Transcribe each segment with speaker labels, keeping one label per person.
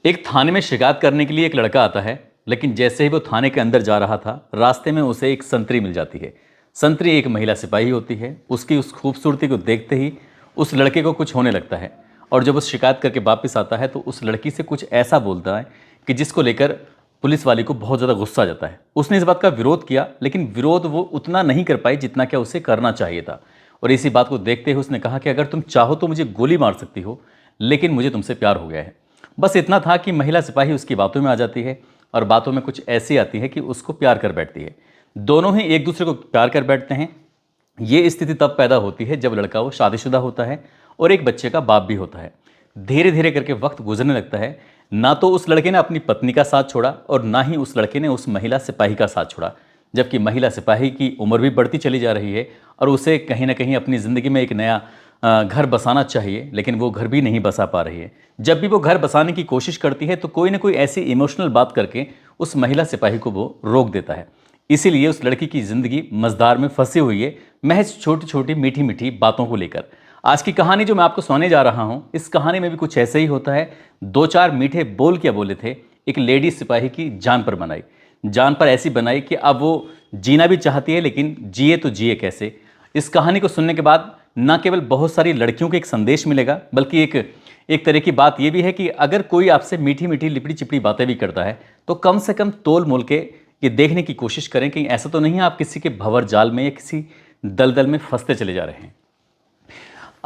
Speaker 1: एक थाने में शिकायत करने के लिए एक लड़का आता है, लेकिन जैसे ही वो थाने के अंदर जा रहा था, रास्ते में उसे एक संतरी मिल जाती है। संतरी एक महिला सिपाही होती है। उसकी उस खूबसूरती को देखते ही उस लड़के को कुछ होने लगता है, और जब वो शिकायत करके वापस आता है तो उस लड़की से कुछ ऐसा बोलता है कि जिसको लेकर पुलिस वाली को बहुत ज़्यादा गुस्सा आ जाता है। उसने इस बात का विरोध किया, लेकिन विरोध वो उतना नहीं कर पाई जितना क्या उसे करना चाहिए था। और इसी बात को देखते हुए उसने कहा कि अगर तुम चाहो तो मुझे गोली मार सकती हो, लेकिन मुझे तुमसे प्यार हो गया है। बस इतना था कि महिला सिपाही उसकी बातों में आ जाती है, और बातों में कुछ ऐसी आती है कि उसको प्यार कर बैठती है। दोनों ही एक दूसरे को प्यार कर बैठते हैं। ये स्थिति तब पैदा होती है जब लड़का वो शादीशुदा होता है और एक बच्चे का बाप भी होता है। धीरे धीरे करके वक्त गुजरने लगता है। ना तो उस लड़के ने अपनी पत्नी का साथ छोड़ा, और ना ही उस लड़के ने उस महिला सिपाही का साथ छोड़ा। जबकि महिला सिपाही की उम्र भी बढ़ती चली जा रही है, और उसे कहीं ना कहीं अपनी ज़िंदगी में एक नया घर बसाना चाहिए, लेकिन वो घर भी नहीं बसा पा रही है। जब भी वो घर बसाने की कोशिश करती है तो कोई ना कोई ऐसी इमोशनल बात करके उस महिला सिपाही को वो रोक देता है। इसीलिए उस लड़की की ज़िंदगी मझधार में फंसी हुई है, महज छोटी छोटी मीठी मीठी बातों को लेकर। आज की कहानी जो मैं आपको सुनाने जा रहा हूँ, इस कहानी में भी कुछ ऐसे ही होता है। दो चार मीठे बोल क्या बोले थे, एक लेडी सिपाही की जान पर बनाई। जान पर ऐसी बनाई कि अब वो जीना भी चाहती है, लेकिन जिए तो जिए कैसे। इस कहानी को सुनने के बाद न केवल बहुत सारी लड़कियों को एक संदेश मिलेगा, बल्कि एक तरह की बात यह भी है कि अगर कोई आपसे मीठी मीठी लिपड़ी चिपड़ी बातें भी करता है तो कम से कम तोल मोल के ये देखने की कोशिश करें कि ऐसा तो नहीं है आप किसी के भंवर जाल में या किसी दलदल में फंसते चले जा रहे हैं।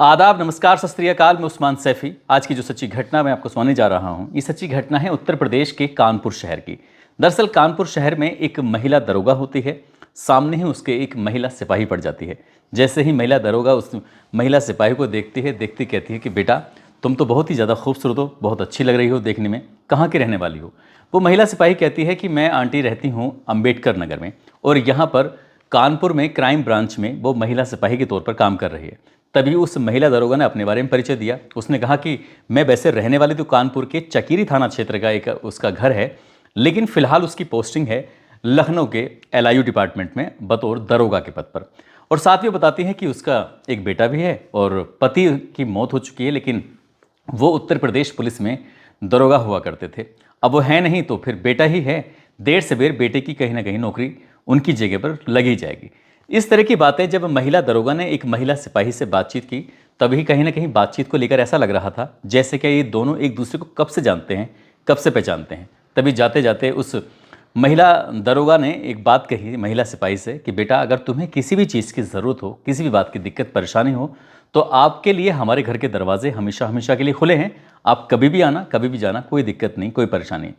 Speaker 1: आदाब, नमस्कार, सत श्री अकाल। मैं उस्मान सैफी। आज की जो सच्ची घटना मैं आपको सुनाने जा रहा हूँ, ये सच्ची घटना है उत्तर प्रदेश के कानपुर शहर की। दरअसल कानपुर शहर में एक महिला दरोगा होती है। सामने ही उसके एक महिला सिपाही पड़ जाती है। जैसे ही महिला दरोगा उस महिला सिपाही को देखती है, देखती कहती है कि बेटा तुम तो बहुत ही ज़्यादा खूबसूरत हो, बहुत अच्छी लग रही हो देखने में, कहाँ की रहने वाली हो। वो महिला सिपाही कहती है कि मैं आंटी रहती हूँ अंबेडकर नगर में, और यहाँ पर कानपुर में क्राइम ब्रांच में वो महिला सिपाही के तौर पर काम कर रही है। तभी उस महिला दरोगा ने अपने बारे में परिचय दिया। उसने कहा कि मैं वैसे रहने वाली तो कानपुर के चकीरी थाना क्षेत्र का एक उसका घर है, लेकिन फिलहाल उसकी पोस्टिंग है लखनऊ के LIU डिपार्टमेंट में बतौर दरोगा के पद पर। और साथ ही बताती है कि उसका एक बेटा भी है और पति की मौत हो चुकी है, लेकिन वो उत्तर प्रदेश पुलिस में दरोगा हुआ करते थे। अब वो है नहीं तो फिर बेटा ही है। देर से बेर बेटे की कहीं ना कहीं नौकरी उनकी जगह पर लगी जाएगी। इस तरह की बातें जब महिला दरोगा ने एक महिला सिपाही से बातचीत की, तभी कहीं ना कहीं बातचीत को लेकर ऐसा लग रहा था जैसे कि ये दोनों एक दूसरे को कब से जानते हैं, कब से पहचानते हैं। तभी जाते जाते उस महिला दरोगा ने एक बात कही महिला सिपाही से कि बेटा अगर तुम्हें किसी भी चीज़ की ज़रूरत हो, किसी भी बात की दिक्कत परेशानी हो, तो आपके लिए हमारे घर के दरवाजे हमेशा हमेशा के लिए खुले हैं। आप कभी भी आना, कभी भी जाना, कोई दिक्कत नहीं, कोई परेशानी।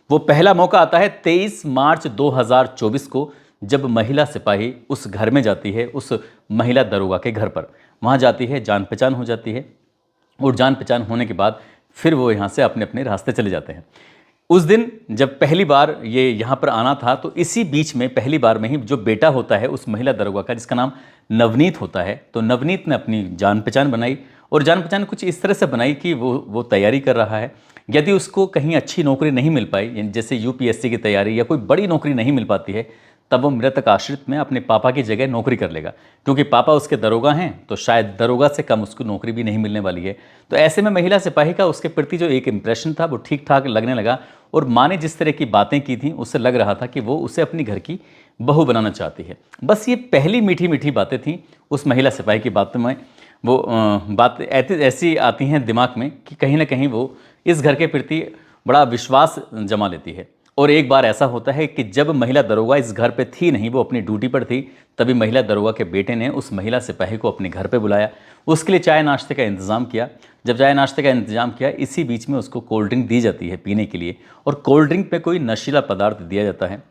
Speaker 1: वो पहला मौका आता है 23 मार्च 2024 को, जब महिला सिपाही उस घर में जाती है, उस महिला दरोगा के घर पर। वहाँ जाती है, जान पहचान हो जाती है, और जान पहचान होने के बाद फिर वो यहाँ से अपने अपने रास्ते चले जाते हैं। उस दिन जब पहली बार ये यहाँ पर आना था, तो इसी बीच में पहली बार में ही जो बेटा होता है उस महिला दरोगा का, जिसका नाम नवनीत होता है, तो नवनीत ने अपनी जान पहचान बनाई। और जान पहचान कुछ इस तरह से बनाई कि वो तैयारी कर रहा है। यदि उसको कहीं अच्छी नौकरी नहीं मिल पाई, जैसे UPSC की तैयारी या कोई बड़ी नौकरी नहीं मिल पाती है, तब वो मृतक आश्रित में अपने पापा की जगह नौकरी कर लेगा। क्योंकि पापा उसके दरोगा हैं, तो शायद दरोगा से कम उसको नौकरी भी नहीं मिलने वाली है। तो ऐसे में महिला सिपाही का उसके प्रति जो एक इम्प्रेशन था वो ठीक ठाक लगने लगा। और माँ ने जिस तरह की बातें की थी, उससे लग रहा था कि वो उसे अपनी घर की बहू बनाना चाहती है। बस ये पहली मीठी मीठी बातें थीं उस महिला सिपाही की बातों में। वो बात ऐसी आती हैं दिमाग में कि कहीं ना कहीं वो इस घर के प्रति बड़ा विश्वास जमा लेती है। और एक बार ऐसा होता है कि जब महिला दरोगा इस घर पे थी नहीं, वो अपनी ड्यूटी पर थी, तभी महिला दरोगा के बेटे ने उस महिला सिपाही को अपने घर पे बुलाया, उसके लिए चाय नाश्ते का इंतज़ाम किया। जब चाय नाश्ते का इंतजाम किया, इसी बीच में उसको कोल्ड ड्रिंक दी जाती है पीने के लिए, और कोल्ड ड्रिंक पे कोई नशीला पदार्थ दिया जाता है।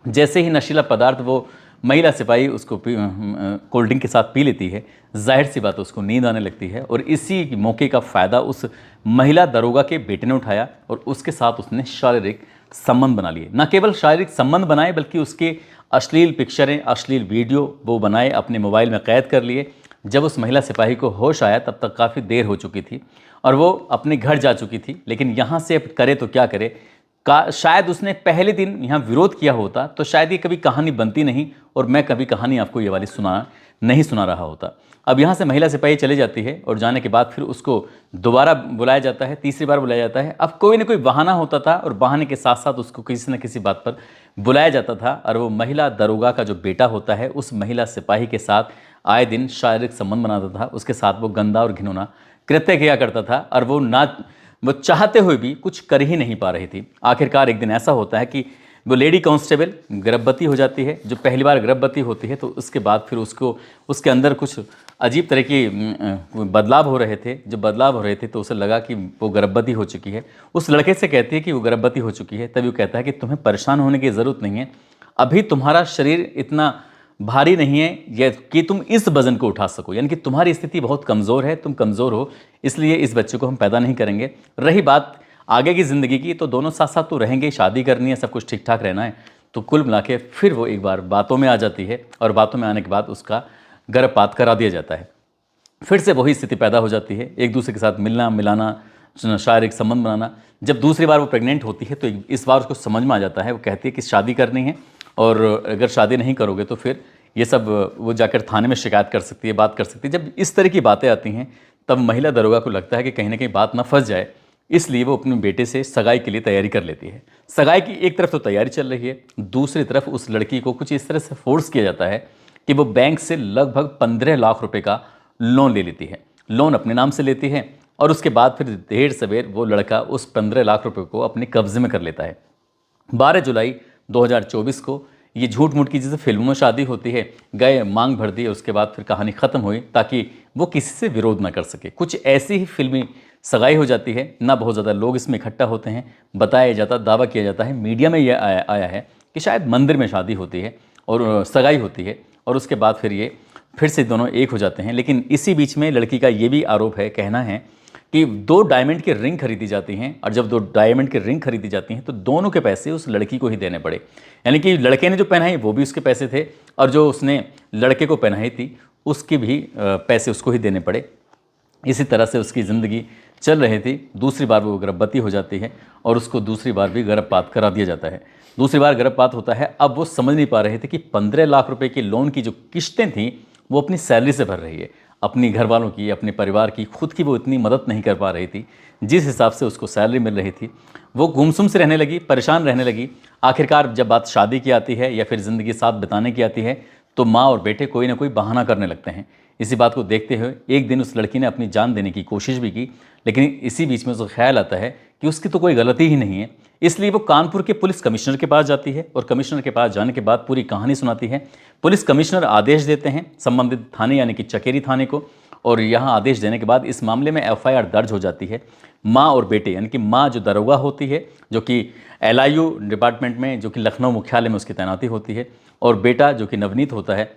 Speaker 1: जैसे ही नशीला पदार्थ वो महिला सिपाही उसको कोल्ड ड्रिंक के साथ पी लेती है, जाहिर सी बात उसको नींद आने लगती है। और इसी मौके का फ़ायदा उस महिला दरोगा के बेटे ने उठाया, और उसके साथ उसने शारीरिक संबंध बना लिए। न केवल शारीरिक संबंध बनाए, बल्कि उसके अश्लील पिक्चरें, अश्लील वीडियो वो बनाए, अपने मोबाइल में कैद कर लिए। जब उस महिला सिपाही को होश आया, तब तक काफ़ी देर हो चुकी थी और वो अपने घर जा चुकी थी। लेकिन यहाँ से अब करे तो क्या करे, शायद उसने पहले दिन यहाँ विरोध किया होता तो शायद ये कभी कहानी बनती नहीं और मैं कभी कहानी आपको ये वाली नहीं सुना रहा होता। अब यहाँ से महिला सिपाही चली जाती है और जाने के बाद फिर उसको दोबारा बुलाया जाता है, तीसरी बार बुलाया जाता है। अब कोई ना कोई बहाना होता था और बहाने के साथ साथ उसको किसी न किसी बात पर बुलाया जाता था और वो महिला दरोगा का जो बेटा होता है उस महिला सिपाही के साथ आए दिन शारीरिक संबंध बनाता था, उसके साथ वो गंदा और घिनौना कृत्य किया करता था और वो चाहते हुए भी कुछ कर ही नहीं पा रही थी। आखिरकार एक दिन ऐसा होता है कि वो लेडी कांस्टेबल गर्भवती हो जाती है। जो पहली बार गर्भवती होती है तो उसके बाद फिर उसको उसके अंदर कुछ अजीब तरह की बदलाव हो रहे थे। जब बदलाव हो रहे थे तो उसे लगा कि वो गर्भवती हो चुकी है। उस लड़के से कहती है कि वो गर्भवती हो चुकी है। तभी वो कहता है कि तुम्हें परेशान होने की ज़रूरत नहीं है, अभी तुम्हारा शरीर इतना भारी नहीं है या कि तुम इस वजन को उठा सको, यानी कि तुम्हारी स्थिति बहुत कमज़ोर है, तुम कमज़ोर हो, इसलिए इस बच्चे को हम पैदा नहीं करेंगे। रही बात आगे की ज़िंदगी की तो दोनों साथ साथ तो रहेंगे, शादी करनी है, सब कुछ ठीक ठाक रहना है। तो कुल मिला के फिर वो एक बार बातों में आ जाती है और बातों में आने के बाद उसका गर्भपात करा दिया जाता है। फिर से वही स्थिति पैदा हो जाती है, एक दूसरे के साथ मिलना मिलाना, शारीरिक संबंध बनाना। जब दूसरी बार वो प्रेग्नेंट होती है तो इस बार उसको समझ में आ जाता है। वो कहती है कि शादी करनी है और अगर शादी नहीं करोगे तो फिर ये सब वो जाकर थाने में शिकायत कर सकती है, बात कर सकती है। जब इस तरह की बातें आती हैं तब महिला दरोगा को लगता है कि कहीं ना कहीं बात ना फंस जाए, इसलिए वो अपने बेटे से सगाई के लिए तैयारी कर लेती है। सगाई की एक तरफ तो तैयारी चल रही है, दूसरी तरफ उस लड़की को कुछ इस तरह से फोर्स किया जाता है कि वो बैंक से लगभग 15 लाख रुपए का लोन ले लेती है। लोन अपने नाम से लेती है और उसके बाद फिर देर सवेर वो लड़का उस 15 लाख रुपए को अपने कब्जे में कर लेता है। 12 जुलाई 2024 को ये झूठ मूठ की जैसे फिल्मों में शादी होती है, गए मांग भर दी, उसके बाद फिर कहानी ख़त्म हुई ताकि वो किसी से विरोध ना कर सके। कुछ ऐसी ही फिल्मी सगाई हो जाती है ना, बहुत ज़्यादा लोग इसमें इकट्ठा होते हैं, बताया जाता, दावा किया जाता है, मीडिया में यह आया है कि शायद मंदिर में शादी होती है और सगाई होती है और उसके बाद फिर ये फिर से दोनों एक हो जाते हैं। लेकिन इसी बीच में लड़की का ये भी आरोप है, कहना है कि 2 डायमंड की रिंग खरीदी जाती हैं और जब 2 डायमंड की रिंग खरीदी जाती हैं तो दोनों के पैसे उस लड़की को ही देने पड़े। यानी कि लड़के ने जो पहनाई वो भी उसके पैसे थे और जो उसने लड़के को पहनाई थी उसके भी पैसे उसको ही देने पड़े। इसी तरह से उसकी ज़िंदगी चल रही थी। दूसरी बार वो गर्भवती हो जाती है और उसको दूसरी बार भी गर्भपात करा दिया जाता है। दूसरी बार गर्भपात होता है। अब वो समझ नहीं पा रहे थे कि 15 लाख रुपए की लोन की जो किस्तें थीं वो अपनी सैलरी से भर रही है, अपनी घर वालों की, अपने परिवार की, खुद की वो इतनी मदद नहीं कर पा रही थी जिस हिसाब से उसको सैलरी मिल रही थी। वो गुमसुम से रहने लगी, परेशान रहने लगी। आखिरकार जब बात शादी की आती है या फिर ज़िंदगी साथ बिताने की आती है तो माँ और बेटे कोई ना कोई बहाना करने लगते हैं। इसी बात को देखते हुए एक दिन उस लड़की ने अपनी जान देने की कोशिश भी की, लेकिन इसी बीच में उसको ख्याल आता है कि उसकी तो कोई गलती ही नहीं है। इसलिए वो कानपुर के पुलिस कमिश्नर के पास जाती है और कमिश्नर के पास जाने के बाद पूरी कहानी सुनाती है। पुलिस कमिश्नर आदेश देते हैं संबंधित थाने यानी कि चकेरी थाने को, और यहाँ आदेश देने के बाद इस मामले में एफआईआर दर्ज हो जाती है। माँ और बेटे यानी कि माँ जो दरोगा होती है जो कि LIU डिपार्टमेंट में, जो कि लखनऊ मुख्यालय में उसकी तैनाती होती है, और बेटा जो कि नवनीत होता है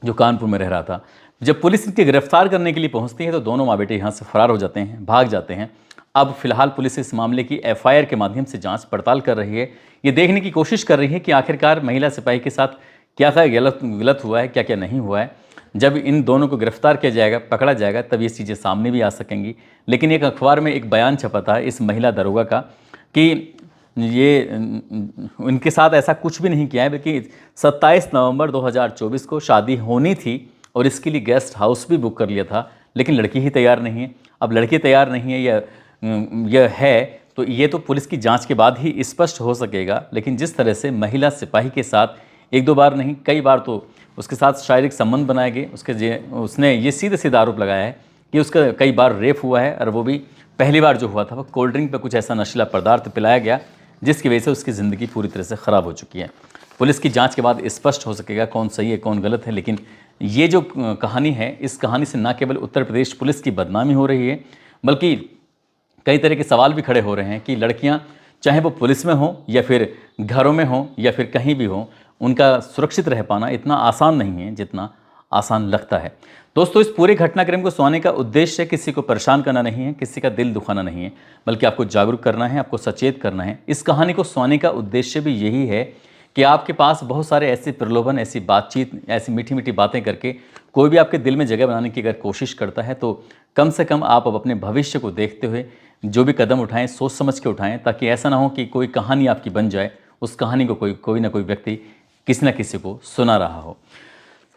Speaker 1: जो कानपुर में रह रहा था। जब पुलिस इनके गिरफ्तार करने के लिए पहुंचती है तो दोनों माँ बेटे यहाँ से फरार हो जाते हैं, भाग जाते हैं। अब फिलहाल पुलिस इस मामले की एफआईआर के माध्यम से जांच पड़ताल कर रही है। ये देखने की कोशिश कर रही है कि आखिरकार महिला सिपाही के साथ क्या क्या गलत हुआ है, क्या क्या नहीं हुआ है। जब इन दोनों को गिरफ्तार किया जाएगा, पकड़ा जाएगा, तब ये चीज़ें सामने भी आ सकेंगी। लेकिन एक अखबार में एक बयान छपा था इस महिला दरोगा का कि ये उनके साथ ऐसा कुछ भी नहीं किया है, बल्कि 27 नवंबर 2024 को शादी होनी थी और इसके लिए गेस्ट हाउस भी बुक कर लिया था, लेकिन लड़की ही तैयार नहीं है। अब लड़की तैयार नहीं है यह है तो ये तो पुलिस की जांच के बाद ही स्पष्ट हो सकेगा। लेकिन जिस तरह से महिला सिपाही के साथ एक दो बार नहीं कई बार तो उसके साथ शारीरिक संबंध बनाए गए, उसने ये सीधे सीधा आरोप लगाया है कि उसका कई बार रेप हुआ है, और वो भी पहली बार जो हुआ था वो कोल्ड ड्रिंक पर कुछ ऐसा नशीला पदार्थ पिलाया गया जिसकी वजह से उसकी ज़िंदगी पूरी तरह से ख़राब हो चुकी है। पुलिस की जांच के बाद स्पष्ट हो सकेगा कौन सही है कौन गलत है। लेकिन ये जो कहानी है, इस कहानी से न केवल उत्तर प्रदेश पुलिस की बदनामी हो रही है, बल्कि कई तरह के सवाल भी खड़े हो रहे हैं कि लड़कियां चाहे वो पुलिस में हों या फिर घरों में हों या फिर कहीं भी हों, उनका सुरक्षित रह पाना इतना आसान नहीं है जितना आसान लगता है। दोस्तों, इस पूरे घटनाक्रम को सुनाने का उद्देश्य किसी को परेशान करना नहीं है, किसी का दिल दुखाना नहीं है, बल्कि आपको जागरूक करना है, आपको सचेत करना है। इस कहानी को सुनाने का उद्देश्य भी यही है कि आपके पास बहुत सारे ऐसे प्रलोभन, ऐसी बातचीत, ऐसी मीठी मीठी बातें करके कोई भी आपके दिल में जगह बनाने की अगर कोशिश करता है तो कम से कम आप अब अपने भविष्य को देखते हुए जो भी कदम उठाएं सोच समझ के उठाएं, ताकि ऐसा ना हो कि कोई कहानी आपकी बन जाए, उस कहानी को कोई ना कोई व्यक्ति किसी न किसी को सुना रहा हो।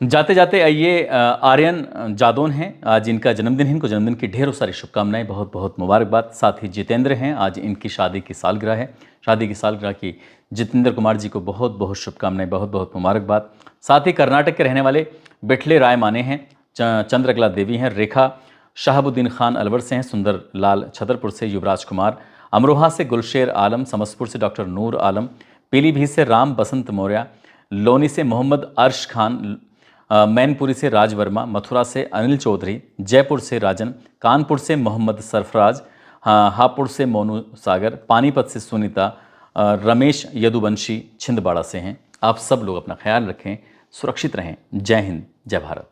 Speaker 1: जाते जाते आइए, आर्यन जादौन हैं, आज इनका जन्मदिन है, इनको जन्मदिन की ढेरों सारी शुभकामनाएं, बहुत बहुत मुबारकबाद। साथ ही जितेंद्र हैं, आज इनकी शादी की सालगिरह है, शादी की सालगिरह की जितेंद्र कुमार जी को बहुत बहुत शुभकामनाएं, बहुत बहुत मुबारकबाद। साथ ही कर्नाटक के रहने वाले बिठले राय माने हैं, चंद्रकला देवी हैं, रेखा शहाबुद्दीन खान अलवर से हैं, सुंदर लाल छतरपुर से युवराज कुमार, अमरोहा से गुलशेर आलम, समस्तपुर से डॉक्टर नूर आलम, पीलीभीत से राम बसंत मौर्य, लोनी से मोहम्मद अर्श खान, मैनपुरी से राज वर्मा, मथुरा से अनिल चौधरी, जयपुर से राजन, कानपुर से मोहम्मद सरफराज, हापुड़ से मोनू सागर, पानीपत से सुनीता, रमेश यदुवंशी छिंदवाड़ा से हैं। आप सब लोग अपना ख्याल रखें, सुरक्षित रहें। जय हिंद, जय भारत।